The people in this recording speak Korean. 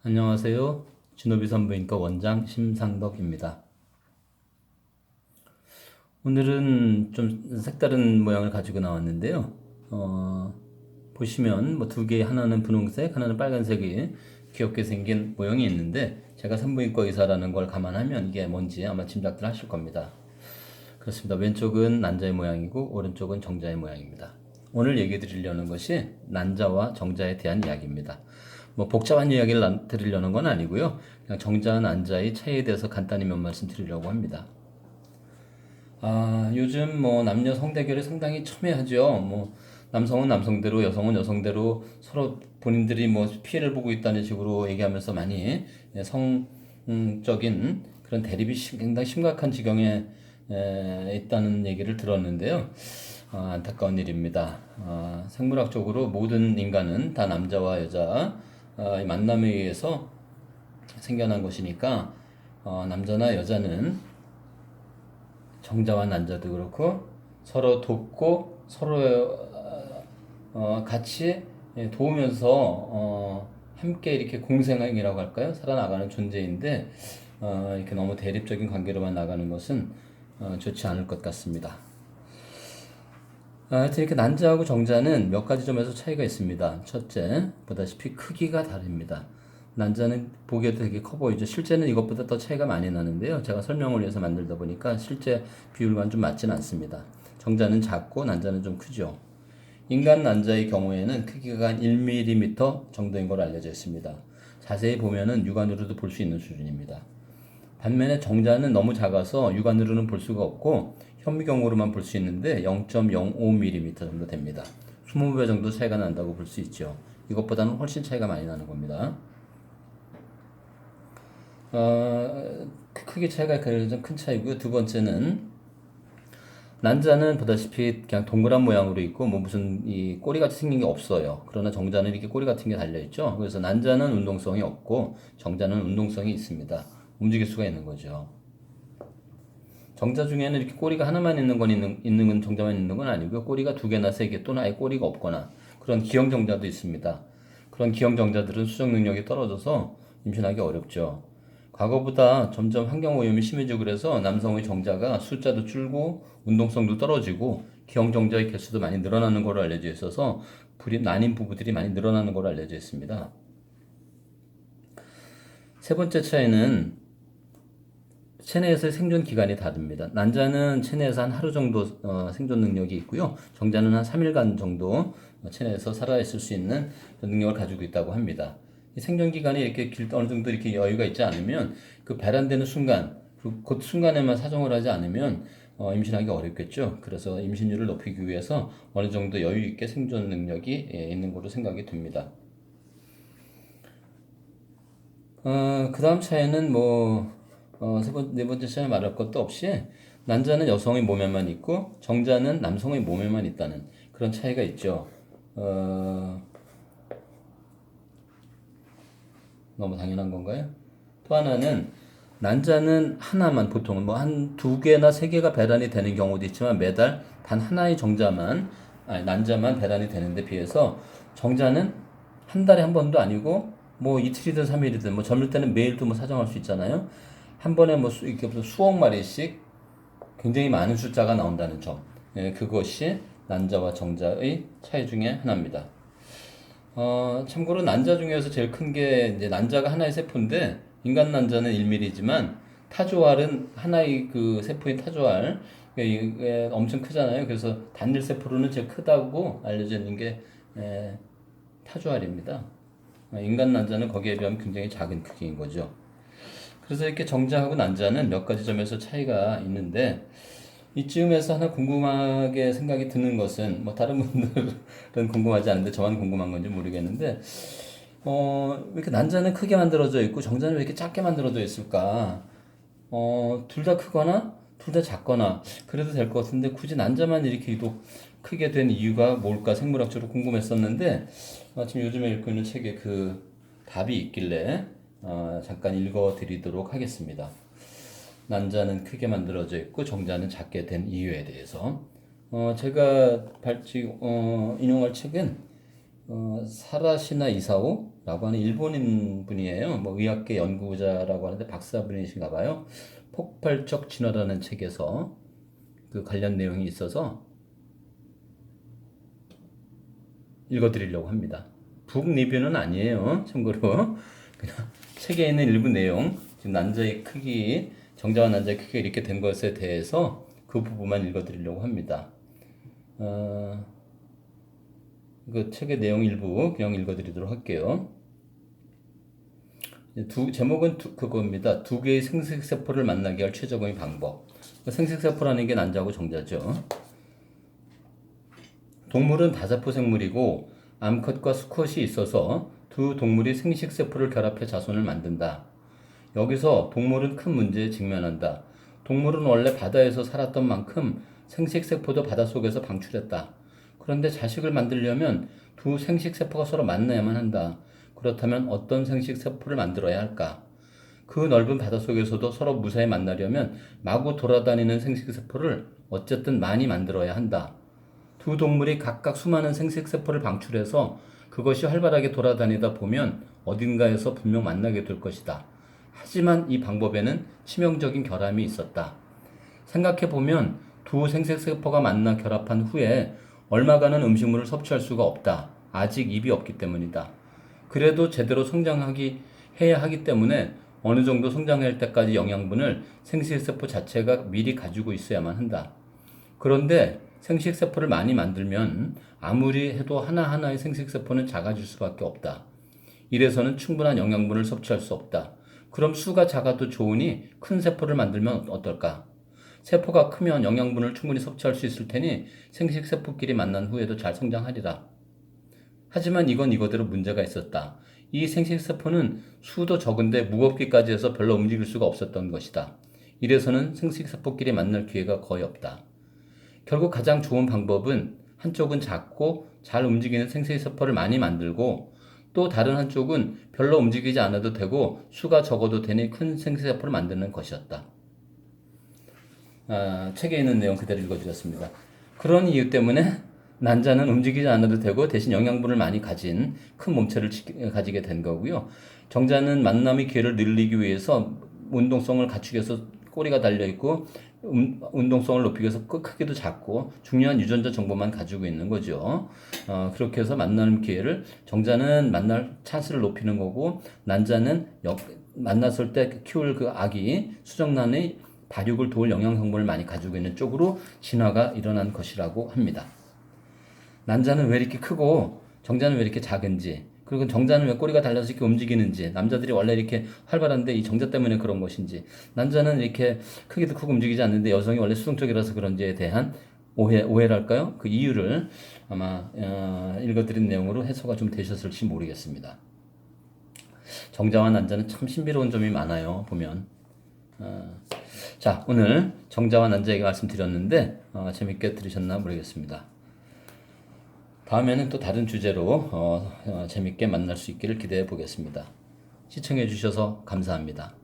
안녕하세요. 진호비 산부인과 원장 심상덕입니다. 오늘은 좀 색다른 모양을 가지고 나왔는데요. 보시면 뭐 두 개, 하나는 분홍색, 하나는 빨간색이 귀엽게 생긴 모형이 있는데 제가 산부인과 의사라는 걸 감안하면 이게 뭔지 아마 짐작들 하실 겁니다. 그렇습니다. 왼쪽은 난자의 모양이고 오른쪽은 정자의 모양입니다. 오늘 얘기 드리려는 것이 난자와 정자에 대한 이야기입니다. 뭐 복잡한 이야기를 드리려는 건 아니고요. 그냥 정자와 난자의 차이에 대해서 간단히 몇 말씀 드리려고 합니다. 요즘 뭐 남녀 성대결이 상당히 첨예하죠. 뭐 남성은 남성대로, 여성은 여성대로 서로 본인들이 뭐 피해를 보고 있다는 식으로 얘기하면서 많이 성적인 그런 대립이 굉장히 심각한 지경에 있다는 얘기를 들었는데요. 안타까운 일입니다. 생물학적으로 모든 인간은 다 남자와 여자 만남에 의해서 생겨난 것이니까 남자나 여자는 정자와 난자도 그렇고 서로 돕고 서로 같이 도우면서 함께 이렇게 공생이라고 할까요? 살아나가는 존재인데 이렇게 너무 대립적인 관계로만 나가는 것은 좋지 않을 것 같습니다. 하여튼 이렇게 난자하고 정자는 몇 가지 점에서 차이가 있습니다. 첫째, 보다시피 크기가 다릅니다. 난자는 보기에도 되게 커 보이죠. 실제는 이것보다 더 차이가 많이 나는데요. 제가 설명을 위해서 만들다 보니까 실제 비율과는 좀 맞지는 않습니다. 정자는 작고 난자는 좀 크죠. 인간 난자의 경우에는 크기가 한 1mm 정도인 걸로 알려져 있습니다. 자세히 보면은 육안으로도 볼 수 있는 수준입니다. 반면에 정자는 너무 작아서 육안으로는 볼 수가 없고 현미경으로만 볼 수 있는데 0.05mm 정도 됩니다. 20배 정도 차이가 난다고 볼 수 있죠. 이것보다는 훨씬 차이가 많이 나는 겁니다. 크기 차이가 가장 큰 차이고요. 두 번째는 난자는 보다시피 그냥 동그란 모양으로 있고 뭐 무슨 이 꼬리 같이 생긴 게 없어요. 그러나 정자는 이렇게 꼬리 같은 게 달려 있죠. 그래서 난자는 운동성이 없고 정자는 운동성이 있습니다. 움직일 수가 있는 거죠. 정자 중에는 이렇게 꼬리가 하나만 있는 건 정자만 있는 건 아니고요. 꼬리가 두 개나 세 개 또는 아예 꼬리가 없거나 그런 기형 정자도 있습니다. 그런 기형 정자들은 수정 능력이 떨어져서 임신하기 어렵죠. 과거보다 점점 환경 오염이 심해지고 그래서 남성의 정자가 숫자도 줄고 운동성도 떨어지고 기형 정자의 개수도 많이 늘어나는 걸로 알려져 있어서 난임 부부들이 많이 늘어나는 걸로 알려져 있습니다. 세 번째 차이는 체내에서의 생존 기간이 다릅니다. 난자는 체내에서 한 하루 정도 생존 능력이 있고요. 정자는 한 3일간 정도 체내에서 살아있을 수 있는 능력을 가지고 있다고 합니다. 생존 기간이 이렇게 어느 정도 이렇게 여유가 있지 않으면 그 배란되는 순간, 그 순간에만 사정을 하지 않으면 임신하기 어렵겠죠. 그래서 임신율을 높이기 위해서 어느 정도 여유 있게 생존 능력이 있는 걸로 생각이 듭니다. 그 다음 차이는 뭐, 네 번째 차이 말할 것도 없이 난자는 여성의 몸에만 있고 정자는 남성의 몸에만 있다는 그런 차이가 있죠. 너무 당연한 건가요? 또 하나는 난자는 하나만 보통은 뭐 한 두 개나 세 개가 배란이 되는 경우도 있지만 매달 단 하나의 난자만 배란이 되는데 비해서 정자는 한 달에 한 번도 아니고 뭐 이틀이든 3일이든 뭐 젊을 때는 매일도 뭐 사정할 수 있잖아요. 한 번에 뭐 이렇게 수억 마리씩 굉장히 많은 숫자가 나온다는 점. 그것이 난자와 정자의 차이 중에 하나입니다. 참고로 난자 중에서 제일 큰 게 이제 난자가 하나의 세포인데 인간 난자는 1mm지만 타조알은 하나의 그 세포인 타조알 이게 엄청 크잖아요. 그래서 단일 세포로는 제일 크다고 알려져 있는 게 타조알입니다. 인간 난자는 거기에 비하면 굉장히 작은 크기인 거죠. 그래서 이렇게 정자하고 난자는 몇 가지 점에서 차이가 있는데 이쯤에서 하나 궁금하게 생각이 드는 것은 뭐 다른 분들은 궁금하지 않은데 저만 궁금한 건지 모르겠는데 왜 이렇게 난자는 크게 만들어져 있고 정자는 왜 이렇게 작게 만들어져 있을까? 둘 다 크거나 둘 다 작거나 그래도 될 것 같은데 굳이 난자만 이렇게 유독 크게 된 이유가 뭘까 생물학적으로 궁금했었는데 지금 요즘에 읽고 있는 책에 그 답이 있길래 잠깐 읽어드리도록 하겠습니다. 난자는 크게 만들어져 있고 정자는 작게 된 이유에 대해서 제가 인용할 책은 사라시나 이사오라고 하는 일본인 분이에요. 뭐 의학계 연구자라고 하는데 박사분이신가 봐요. 폭발적 진화라는 책에서 그 관련 내용이 있어서 읽어드리려고 합니다. 북 리뷰는 아니에요. 참고로 그냥 책에 있는 일부 내용, 지금 난자의 크기, 정자와 난자의 크기가 이렇게 된 것에 대해서 그 부분만 읽어드리려고 합니다. 그 책의 내용 일부 그냥 읽어드리도록 할게요. 제목은 그겁니다. 두 개의 생식세포를 만나게 할 최적의 방법. 생식세포라는 게 난자하고 정자죠. 동물은 다세포 생물이고 암컷과 수컷이 있어서 두 동물이 생식세포를 결합해 자손을 만든다. 여기서 동물은 큰 문제에 직면한다. 동물은 원래 바다에서 살았던 만큼 생식세포도 바닷속에서 방출했다. 그런데 자식을 만들려면 두 생식세포가 서로 만나야만 한다. 그렇다면 어떤 생식세포를 만들어야 할까? 그 넓은 바닷속에서도 서로 무사히 만나려면 마구 돌아다니는 생식세포를 어쨌든 많이 만들어야 한다. 두 동물이 각각 수많은 생식세포를 방출해서 그것이 활발하게 돌아다니다 보면 어딘가에서 분명 만나게 될 것이다. 하지만 이 방법에는 치명적인 결함이 있었다. 생각해보면 두 생식세포가 만나 결합한 후에 얼마간은 음식물을 섭취할 수가 없다. 아직 입이 없기 때문이다. 그래도 제대로 해야 하기 때문에 어느 정도 성장할 때까지 영양분을 생식세포 자체가 미리 가지고 있어야만 한다. 그런데 생식세포를 많이 만들면 아무리 해도 하나하나의 생식세포는 작아질 수밖에 없다. 이래서는 충분한 영양분을 섭취할 수 없다. 그럼 수가 작아도 좋으니 큰 세포를 만들면 어떨까? 세포가 크면 영양분을 충분히 섭취할 수 있을 테니 생식세포끼리 만난 후에도 잘 성장하리라. 하지만 이건 이거대로 문제가 있었다. 이 생식세포는 수도 적은데 무겁기까지 해서 별로 움직일 수가 없었던 것이다. 이래서는 생식세포끼리 만날 기회가 거의 없다. 결국 가장 좋은 방법은 한쪽은 작고 잘 움직이는 생식세포를 많이 만들고 또 다른 한쪽은 별로 움직이지 않아도 되고 수가 적어도 되니 큰 생식세포를 만드는 것이었다. 책에 있는 내용 그대로 읽어드렸습니다. 그런 이유 때문에 난자는 움직이지 않아도 되고 대신 영양분을 많이 가진 큰 몸체를 가지게 된 거고요. 정자는 만남의 기회를 늘리기 위해서 운동성을 갖추기 위해서 꼬리가 달려있고 운동성을 높이기 위해서 크기도 작고 중요한 유전자 정보만 가지고 있는 거죠. 그렇게 해서 만나는 기회를 정자는 만날 찬스를 높이는 거고 난자는 만났을 때 키울 그 아기 수정란의 발육을 도울 영양 성분을 많이 가지고 있는 쪽으로 진화가 일어난 것이라고 합니다. 난자는 왜 이렇게 크고 정자는 왜 이렇게 작은지, 그리고 정자는 왜 꼬리가 달려서 이렇게 움직이는지, 남자들이 원래 이렇게 활발한데 이 정자 때문에 그런 것인지, 남자는 이렇게 크기도 크고 움직이지 않는데 여성이 원래 수동적이라서 그런지에 대한 오해랄까요? 그 이유를 아마 읽어드린 내용으로 해소가 좀 되셨을지 모르겠습니다. 정자와 난자는 참 신비로운 점이 많아요. 보면. 자, 오늘 정자와 난자에게 말씀드렸는데 재밌게 들으셨나 모르겠습니다. 다음에는 또 다른 주제로 재밌게 만날 수 있기를 기대해 보겠습니다. 시청해 주셔서 감사합니다.